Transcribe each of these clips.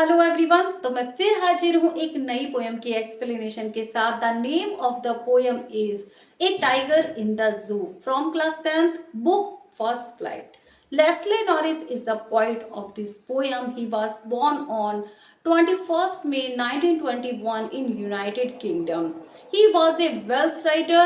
Hello everyone, तो मैं फिर हाजिर हूँ एक नई पोयम की एक्सप्लेनेशन के साथ। The name of the poem is a tiger in the zoo from class 10th book first flight. Leslie Norris is the poet of this poem. He was born on 21st May 1921 in United Kingdom. He was a Welsh writer,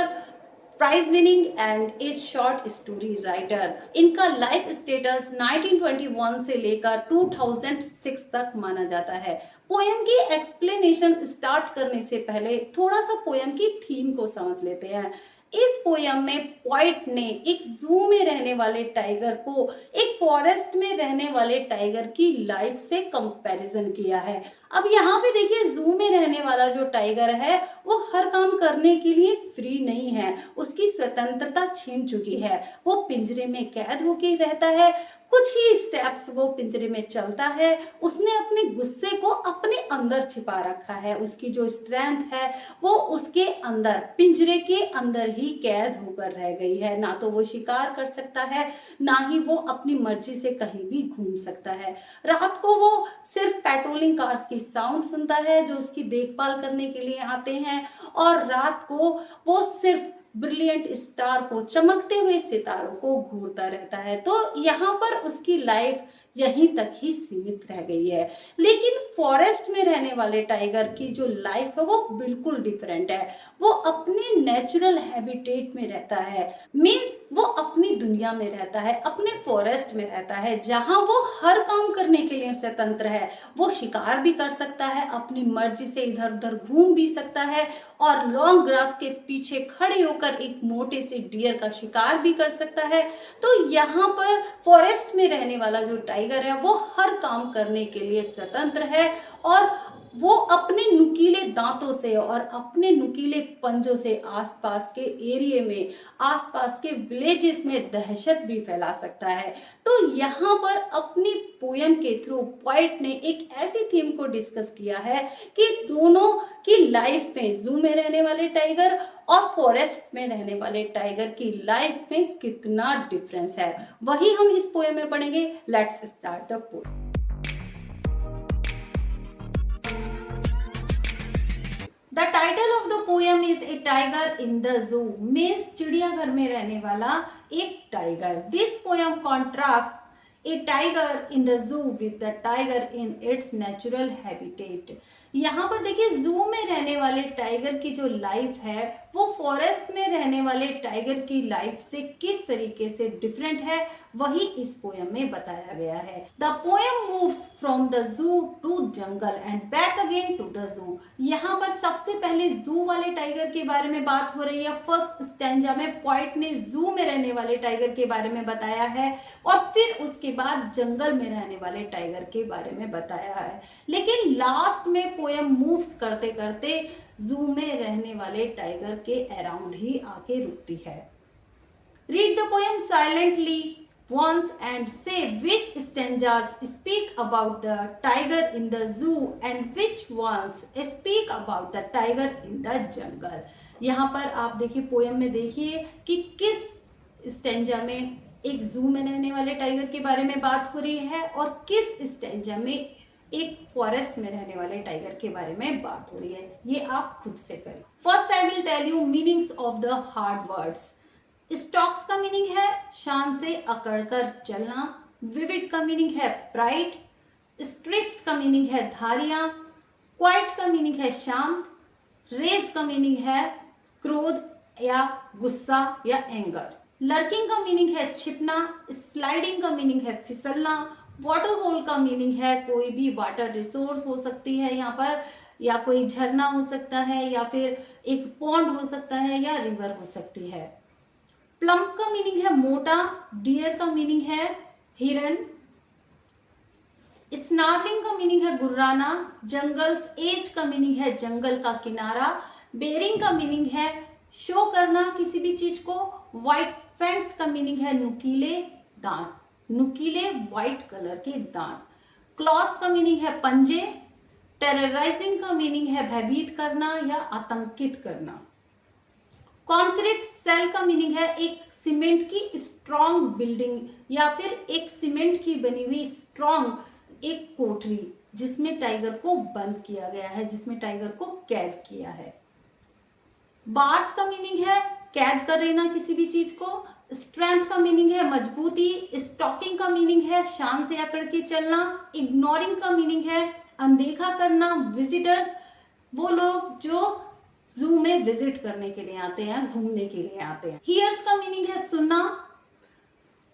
prize winning and a short story writer. इनका life status 1921 से लेकर 2006 तक माना जाता है। Poem की explanation start करने से पहले थोड़ा सा पोयम की थीम को समझ लेते हैं। इस पोयम में पोइट ने एक जू में रहने वाले टाइगर को एक फॉरेस्ट में रहने वाले टाइगर की लाइफ से कंपैरिजन किया है। अब यहाँ पे देखिए, जू में रहने वाला जो टाइगर है वो हर काम करने के लिए फ्री नहीं है, उसकी स्वतंत्रता छीन चुकी है। वो पिंजरे में कैद होके रहता है, कुछ ही स्टेप्स वो पिंजरे में चलता है। उसने अपने गुस्से को अपने अंदर छिपा रखा है। उसकी जो स्ट्रेंथ है वो उसके अंदर, पिंजरे के अंदर ही कैद होकर रह गई है। ना तो वो शिकार कर सकता है, ना ही वो अपनी मर्जी से कहीं भी घूम सकता है। रात को वो सिर्फ पेट्रोलिंग कार्स की साउंड सुनता है जो उसकी देखभाल करने के लिए आते हैं, और रात को वो सिर्फ ब्रिलियंट स्टार को, चमकते हुए सितारों को घूरता रहता है। तो यहाँ पर उसकी लाइफ यहीं तक ही सीमित रह गई है। लेकिन फॉरेस्ट में रहने वाले टाइगर की जो लाइफ है वो बिल्कुल डिफरेंट है। वो अपने नेचुरल हैबिटेट में रहता है, मीन्स वो अपनी दुनिया में रहता है, अपने फॉरेस्ट में रहता है, जहां वो हर काम करने के लिए स्वतंत्र है। वो शिकार भी कर सकता है, अपनी मर्जी से इधर उधर घूम भी सकता है, और लॉन्ग ग्रास के पीछे खड़े होकर एक मोटे से डियर का शिकार भी कर सकता है। तो यहाँ पर फॉरेस्ट में रहने वाला जो टाइगर है वो हर काम करने के लिए स्वतंत्र है, और वो अपने नुकीले दांतों से और अपने नुकीले पंजों से आसपास के एरिया में, आसपास के विलेजेस में दहशत भी फैला सकता है। तो यहाँ पर अपनी पोयम के थ्रू पोएट ने एक ऐसी थीम को डिस्कस किया है कि दोनों की लाइफ में, जू में रहने वाले टाइगर और फॉरेस्ट में रहने वाले टाइगर की लाइफ में कितना डिफरेंस है, वही हम इस पोयम में पढ़ेंगे। Let's start the poem. The title of the poem is a tiger in the zoo, means चिड़ियाघर में रहने वाला एक tiger. This poem contrast A tiger in the zoo with the tiger in its natural habitat. यहाँ पर देखिए, जू में रहने वाले टाइगर की जो लाइफ है वो फॉरेस्ट में रहने वाले टाइगर की लाइफ से किस तरीके से डिफरेंट है, वही इस पोयम में बताया गया है। The poem moves from the zoo to jungle and back again to the zoo. यहाँ पर सबसे पहले जू वाले टाइगर के बारे में बात हो रही है। फर्स्ट स्टैंजा में पोएट ने जू में रहने वाले टाइगर के बारे में बताया है, और फिर उसके बाद जंगल में रहने वाले टाइगर के बारे में बताया है। लेकिन लास्ट में पोयम मूव्स करते करते जू में रहने वाले टाइगर के अराउंड ही आके रुकती है। Read the poem silently once and say which stanzas speak about the tiger in the zoo and which ones speak about the tiger in the jungle। यहाँ पर आप देखिए, पोयम में देखिए कि किस स्टेंजा में एक जू में रहने वाले टाइगर के बारे में बात हो रही है और किस स्टेंजा में एक फॉरेस्ट में रहने वाले टाइगर के बारे में बात हो रही है। ये आप खुद से करें। First I will tell you meanings of the hard words. Stalks का मीनिंग है शान से अकड़कर चलना। विविड का मीनिंग है ब्राइट। स्ट्रिप्स का मीनिंग है धारियां। क्वाइट का मीनिंग है शांत। रेज का मीनिंग है क्रोध या गुस्सा या एंगर। लर्किंग का मीनिंग है छिपना। स्लाइडिंग का मीनिंग है फिसलना। वाटर होल का मीनिंग है कोई भी वाटर रिसोर्स हो सकती है यहाँ पर, या कोई झरना हो सकता है, या फिर एक पॉन्ड हो सकता है, या रिवर हो सकती है। प्लम्प का मीनिंग है मोटा। डियर का मीनिंग है हिरन। स्नार्लिंग का मीनिंग है गुर्राना। जंगल्स एज का मीनिंग है जंगल का किनारा। बेरिंग का मीनिंग है शो करना किसी भी चीज को। व्हाइट फैंक्स का मीनिंग है नुकीले दांत, नुकीले व्हाइट कलर के दांत। क्लॉस का मीनिंग है पंजे। टेरराइजिंग का मीनिंग है भयभीत करना या आतंकित करना। कॉन्क्रीट सेल का मीनिंग है एक सीमेंट की स्ट्रॉन्ग बिल्डिंग, या फिर एक सीमेंट की बनी हुई स्ट्रॉन्ग एक कोठरी जिसमें टाइगर को बंद किया गया है, जिसमें टाइगर को कैद किया है। बार्स का मीनिंग है कैद कर लेना किसी भी चीज को। स्ट्रेंथ का मीनिंग है मजबूती। स्टॉकिंग का मीनिंग है शान से अकड़ के चलना। इग्नोरिंग का मीनिंग है अनदेखा करना। विजिटर्स वो लोग जो जू में विजिट करने के लिए आते हैं, घूमने के लिए आते हैं। हियर्स का मीनिंग है सुनना।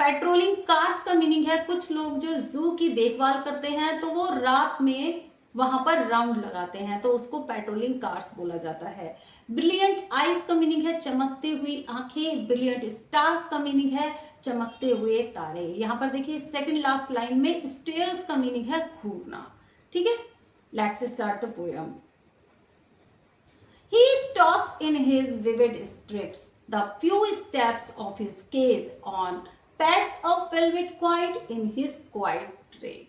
पेट्रोलिंग कार्स का मीनिंग है कुछ लोग जो जू की देखभाल करते हैं तो वो रात में वहां पर राउंड लगाते हैं, तो उसको पेट्रोलिंग कार्स बोला जाता है। ब्रिलियंट आईज का मीनिंग है चमकती हुई आंखें। ब्रिलियंट स्टार्स का मीनिंग है चमकते हुए तारे। यहाँ पर देखिए सेकंड लास्ट लाइन में स्टेयर्स का मीनिंग है घूरना। ठीक है, let's start the poem. He stalks in his vivid strips the few steps of his cage on pads of velvet quiet in his quiet tray.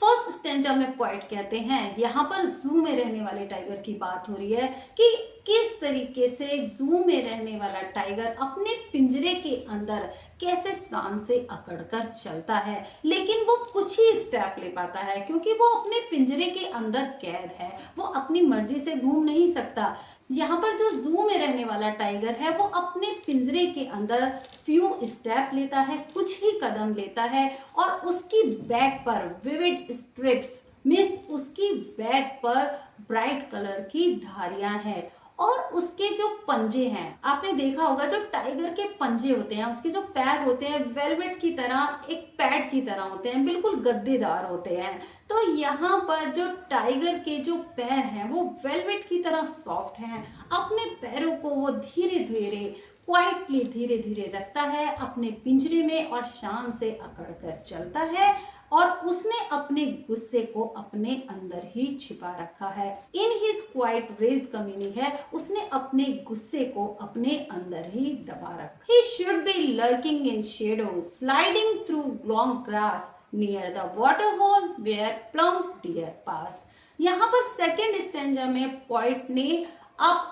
First stanza में poet कहते हैं यहाँ पर जू में रहने वाले टाइगर की बात हो रही है कि किस तरीके से जू में रहने वाला टाइगर अपने पिंजरे के अंदर कैसे शान से अकड़कर चलता है, लेकिन वो कुछ ही स्टेप ले पाता है क्योंकि वो अपने पिंजरे के अंदर कैद है, वो अपनी मर्जी से घूम नहीं सकता। यहाँ पर जो जू में रहने वाला टाइगर है वो अपने पिंजरे के अंदर फ्यू स्टेप लेता है, कुछ ही कदम लेता है और उसकी बैक पर विविड स्ट्रिप्स मीन्स उसकी बैक पर ब्राइट कलर की धारियां हैं और उसके जो पंजे हैं, आपने देखा होगा जो टाइगर के पंजे होते हैं उसके जो पैर होते हैं वेलवेट की तरह, एक पैड की तरह होते हैं, बिल्कुल गद्देदार होते हैं। तो यहाँ पर जो टाइगर के जो पैर हैं वो वेलवेट की तरह सॉफ्ट हैं। अपने पैरों को वो धीरे धीरे क्वाइटली धीरे धीरे रखता है अपने पिंजरे में और शान से अकड़ कर चलता है और उसने अपने गुस्से को अपने अंदर ही छिपा रखा है। इन हिज क्वाइट रेज का मीनिंग है उसने अपने गुस्से को अपने अंदर ही दबा रखा। He should be lurking in shadow, sliding through long grass near the water hole where plump deer pass. यहाँ पर सेकेंड स्टेंजा में पोएट ने अब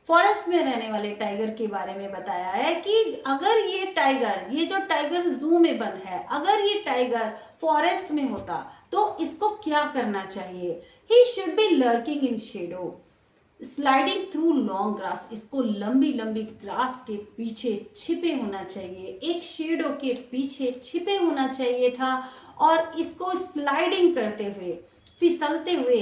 फॉरेस्ट में रहने वाले टाइगर के बारे में बताया है कि अगर ये जो टाइगर जू में बंद है, अगर ये टाइगर फॉरेस्ट में होता तो इसको क्या करना चाहिए। He should be lurking in shadow, sliding through long grass, इसको लंबी लंबी ग्रास के पीछे छिपे होना चाहिए, एक शेडो के पीछे छिपे होना चाहिए था और इसको स्लाइडिंग करते हुए, फिसलते हुए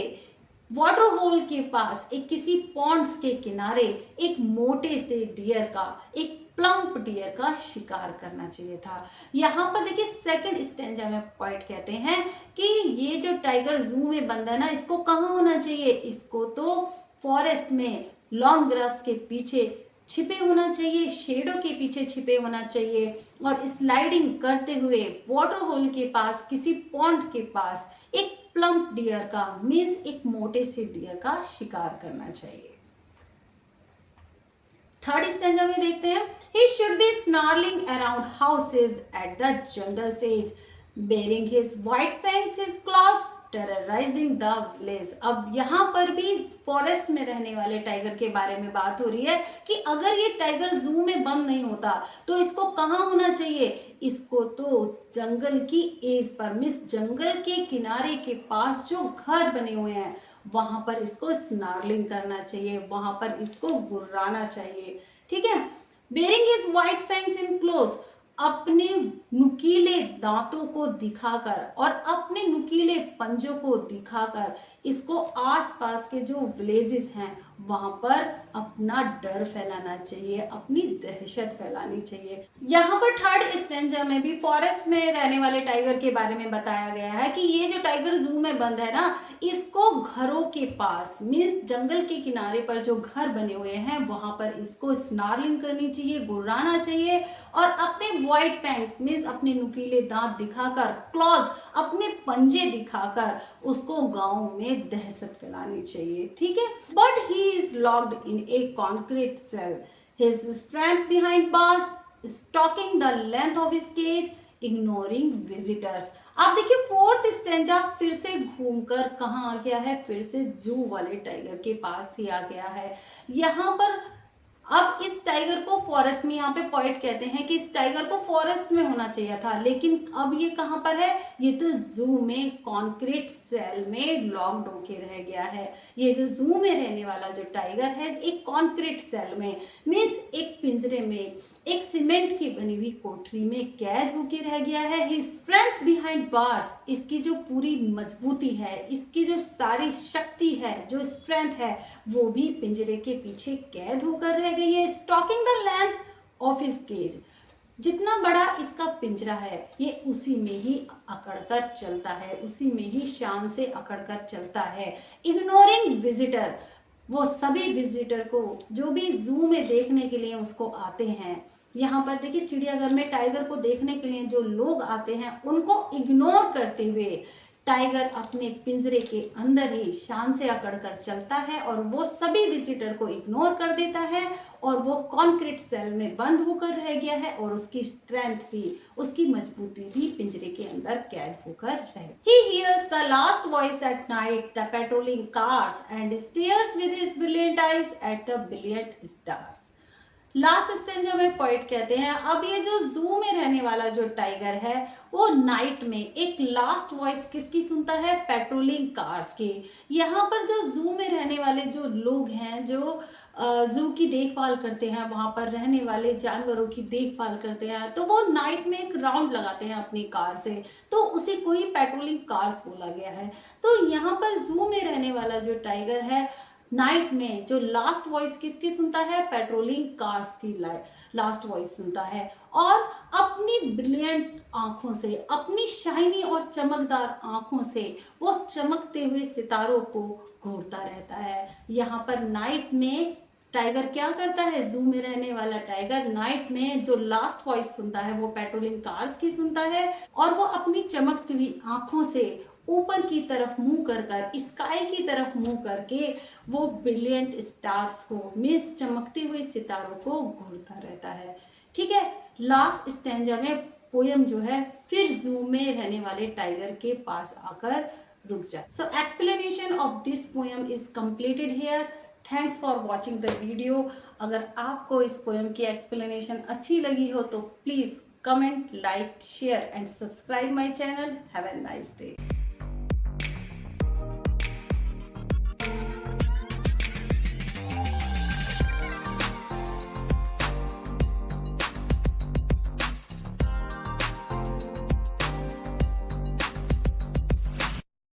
वाटर होल के पास एक किसी पॉन्ड्स के किनारे एक मोटे से डियर का, एक प्लम्प डियर का शिकार करना चाहिए था। यहाँ पर देखिए सेकंड स्टेंजा में पोएट कहते हैं कि ये जो टाइगर जू में बंद है ना, इसको कहाँ होना चाहिए, इसको तो फॉरेस्ट में लॉन्ग ग्रास के पीछे छिपे होना चाहिए, शेडो के पीछे छिपे होना चाहिए और स्लाइडिंग करते हुए वाटर होल के पास, किसी पॉन्ड के पास एक प्लम्प डियर का मीन्स एक मोटे से डियर का शिकार करना चाहिए। थर्ड स्टेंजा में देखते हैं, he should be snarling around houses at the jungle's edge, bearing his white fangs, his claws, terrorizing the village. अब यहाँ पर भी फॉरेस्ट में रहने वाले टाइगर के बारे में बात हो रही है कि अगर ये टाइगर जू में बंद नहीं होता तो इसको कहाँ होना चाहिए, इसको तो जंगल की एज पर मिस जंगल के किनारे के पास जो घर बने हुए हैं वहां पर इसको स्नार्लिंग करना चाहिए, वहां पर इसको गुर्राना चाहिए। ठीक है, bearing his white fangs in close, अपने नुकीले दांतों को दिखाकर और अपने नुकीले पंजों को दिखाकर इसको आसपास के जो विलेजेस हैं वहां पर अपना डर फैलाना चाहिए, अपनी दहशत फैलानी चाहिए। यहाँ पर थर्ड स्टेंजा में भी फॉरेस्ट में रहने वाले टाइगर के बारे में बताया गया है कि ये जो टाइगर जू में बंद है ना, इसको घरों के पास मीन्स जंगल के किनारे पर जो घर बने हुए हैं वहां पर इसको स्नार्लिंग करनी चाहिए, गुर्राना चाहिए और अपने व्हाइट फैंग्स मीन्स अपने नुकीले दांत दिखाकर, क्लॉज अपने पंजे दिखाकर उसको गांव में दहशत फैलानी चाहिए। ठीक है, but he is locked in a concrete cell, his strength behind bars, stalking the length of his cage, ignoring visitors. आप देखिए फोर्थ स्टेंजा फिर से घूमकर कहाँ आ गया है, फिर से जू वाले टाइगर के पास ही आ गया है। यहाँ पर अब इस टाइगर को फॉरेस्ट में, यहाँ पे पॉइंट कहते हैं कि इस टाइगर को फॉरेस्ट में होना चाहिए था, लेकिन अब ये कहाँ पर है, ये तो जू में कॉन्क्रीट सेल में लॉक्ड होके रह गया है। ये जो जू में रहने वाला जो टाइगर है एक कॉन्क्रीट सेल में, मीन्स एक पिंजरे में, एक सीमेंट की बनी हुई कोठरी में कैद होके रह गया है। हिज स्ट्रेंथ बिहाइंड बार्स, इसकी जो पूरी मजबूती है, इसकी जो सारी शक्ति है, जो स्ट्रेंथ है, वो भी पिंजरे के पीछे कैद होकर रह गई है। Stalking the length of his cage, जितना बड़ा इसका पिंजरा है ये उसी में ही अकड़कर चलता है, उसी में ही शान से अकड़कर चलता है। इग्नोरिंग विजिटर, वो सभी विजिटर को जो भी जू में देखने के लिए उसको आते हैं, यहाँ पर देखिए चिड़ियाघर में टाइगर को देखने के लिए जो लोग आते हैं उनको इग्नोर करते हुए टाइगर अपने पिंजरे के अंदर ही शान से अकड़कर चलता है और वो सभी विजिटर को इग्नोर कर देता है और वो कॉन्क्रीट सेल में बंद होकर रह गया है और उसकी स्ट्रेंथ भी, उसकी मजबूती भी पिंजरे के अंदर कैद होकर रह। He hears the last voice at night, the patrolling cars, and stares with his brilliant eyes at the brilliant stars. Last stanza में पॉइंट कहते हैं, अब ये जो जू में रहने वाला जो टाइगर है वो नाइट में एक लास्ट वॉइस किसकी सुनता है, पेट्रोलिंग कार्स की। यहाँ पर जो जू में रहने वाले जो लोग हैं, जो जू की देखभाल करते हैं, वहां पर रहने वाले जानवरों की देखभाल करते हैं, तो वो नाइट में एक राउंड लगाते हैं अपनी कार से, तो उसी को ही पेट्रोलिंग कार्स बोला गया है। तो यहाँ पर जू में रहने वाला जो टाइगर है नाइट में जो लास्ट वॉइस किसकी सुनता है, पेट्रोलिंग कार्स की लास्ट वॉइस सुनता है और अपनी ब्रिलियंट आंखों से, अपनी शाइनी और चमकदार आंखों से वो चमकते हुए सितारों को घूरता रहता है। यहाँ पर नाइट में टाइगर क्या करता है, जू में रहने वाला टाइगर नाइट में जो लास्ट वॉइस सुनता है वो पेट्रोलिंग कार्स की सुनता है और वो अपनी चमकती हुई आंखों से ऊपर की तरफ मुंह कर स्काई की तरफ मुंह करके वो ब्रिलियंट स्टार्स को, मीन्स चमकते हुए सितारों को घूरता रहता है। ठीक है, लास्ट स्टैंजा में पोयम जो है फिर जू में रहने वाले टाइगर के पास आकर रुक जाए। So explanation of this poem is completed here. Thanks for watching the video. अगर आपको इस पोयम की एक्सप्लेनेशन अच्छी लगी हो तो please comment, like, share and subscribe my channel. Have a nice day.